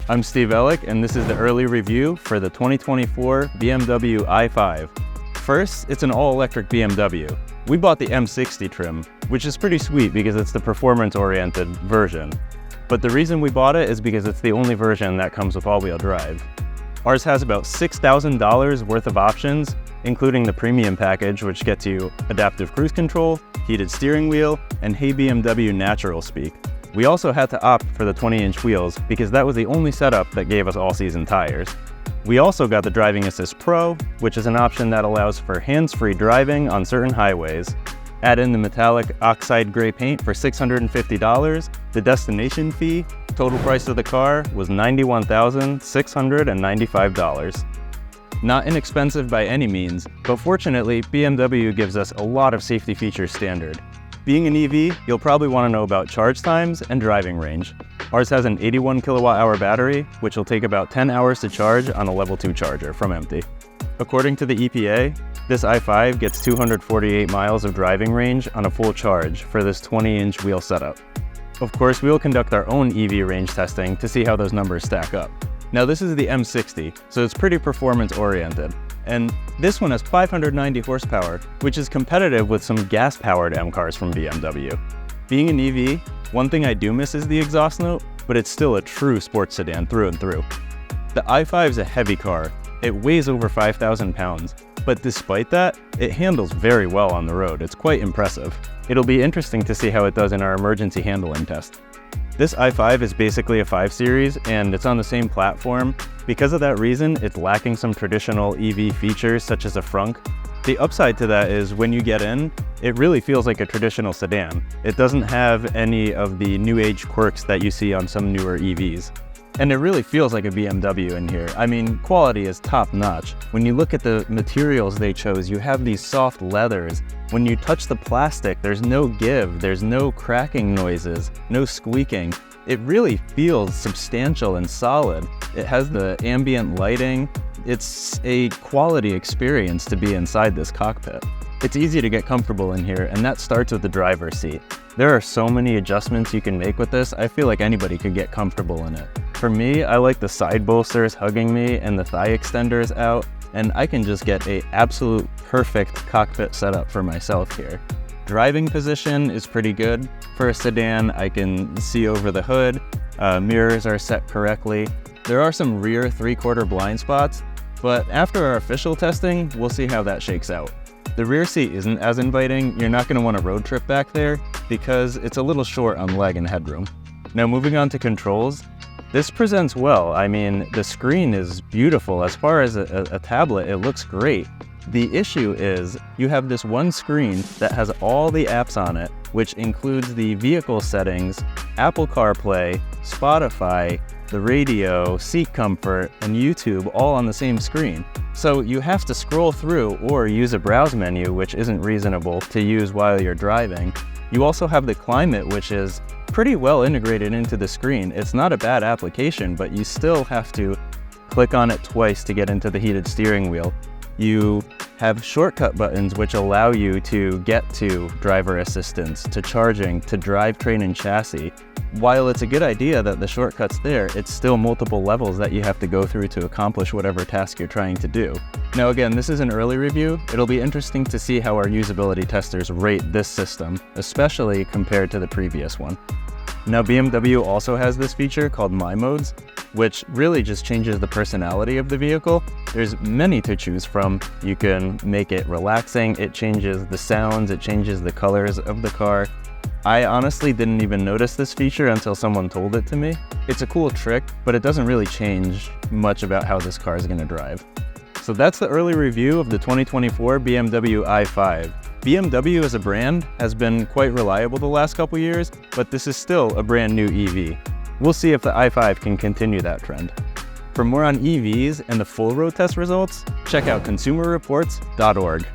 I'm Steve Ellick, and this is the early review for the 2024 BMW i5. First, it's an all-electric BMW. We bought the M60 trim, which is pretty sweet because it's the performance-oriented version. But the reason we bought it is because it's the only version that comes with all-wheel drive. Ours has about $6,000 worth of options, including the premium package, which gets you adaptive cruise control, heated steering wheel, and Hey BMW Natural Speak. We also had to opt for the 20-inch wheels because that was the only setup that gave us all-season tires. We also got the Driving Assist Pro, which is an option that allows for hands-free driving on certain highways. Add in the metallic oxide gray paint for $650. The destination fee, total price of the car, was $91,695. Not inexpensive by any means, but fortunately, BMW gives us a lot of safety features standard. Being an EV, you'll probably want to know about charge times and driving range. Ours has an 81 kilowatt-hour battery, which will take about 10 hours to charge on a level 2 charger from empty. According to the EPA, this i5 gets 248 miles of driving range on a full charge for this 20-inch wheel setup. Of course, we will conduct our own EV range testing to see how those numbers stack up. Now this is the M60, so it's pretty performance-oriented. And this one has 590 horsepower, which is competitive with some gas-powered M cars from BMW. Being an EV, one thing I do miss is the exhaust note, but it's still a true sports sedan through and through. The i5 is a heavy car. It weighs over 5,000 pounds, but despite that, it handles very well on the road. It's quite impressive. It'll be interesting to see how it does in our emergency handling test. This i5 is basically a 5 Series, and it's on the same platform. Because of that reason, it's lacking some traditional EV features such as a frunk. The upside to that is when you get in, it really feels like a traditional sedan. It doesn't have any of the new age quirks that you see on some newer EVs. And it really feels like a BMW in here. I mean, quality is top notch. When you look at the materials they chose, you have these soft leathers. When you touch the plastic, there's no give, there's no cracking noises, no squeaking. It really feels substantial and solid. It has the ambient lighting. It's a quality experience to be inside this cockpit. It's easy to get comfortable in here, and that starts with the driver's seat. There are so many adjustments you can make with this, I feel like anybody could get comfortable in it. For me, I like the side bolsters hugging me and the thigh extenders out, and I can just get an absolute perfect cockpit setup for myself here. Driving position is pretty good. For a sedan, I can see over the hood, mirrors are set correctly. There are some rear 3/4 blind spots, but after our official testing, we'll see how that shakes out. The rear seat isn't as inviting. You're not going to want to road trip back there because it's a little short on leg and headroom. Now moving on to controls, this presents well. I mean, the screen is beautiful. As far as a tablet, it looks great. The issue is you have this one screen that has all the apps on it, which includes the vehicle settings, Apple CarPlay, Spotify, the radio, seat comfort, and YouTube all on the same screen. So you have to scroll through or use a browse menu, which isn't reasonable to use while you're driving. You also have the climate, which is pretty well integrated into the screen. It's not a bad application, but you still have to click on it twice to get into the heated steering wheel. You have shortcut buttons which allow you to get to driver assistance, to charging, to drivetrain and chassis. While it's a good idea that the shortcut's there, it's still multiple levels that you have to go through to accomplish whatever task you're trying to do. Now again, this is an early review. It'll be interesting to see how our usability testers rate this system, especially compared to the previous one. Now BMW also has this feature called My Modes, which really just changes the personality of the vehicle. There's many to choose from. You can make it relaxing, it changes the sounds, it changes the colors of the car. I honestly didn't even notice this feature until someone told it to me. It's a cool trick, but it doesn't really change much about how this car is going to drive. So that's the early review of the 2024 BMW i5. BMW as a brand has been quite reliable the last couple years, but this is still a brand new EV. We'll see if the i5 can continue that trend. For more on EVs and the full road test results, check out consumerreports.org.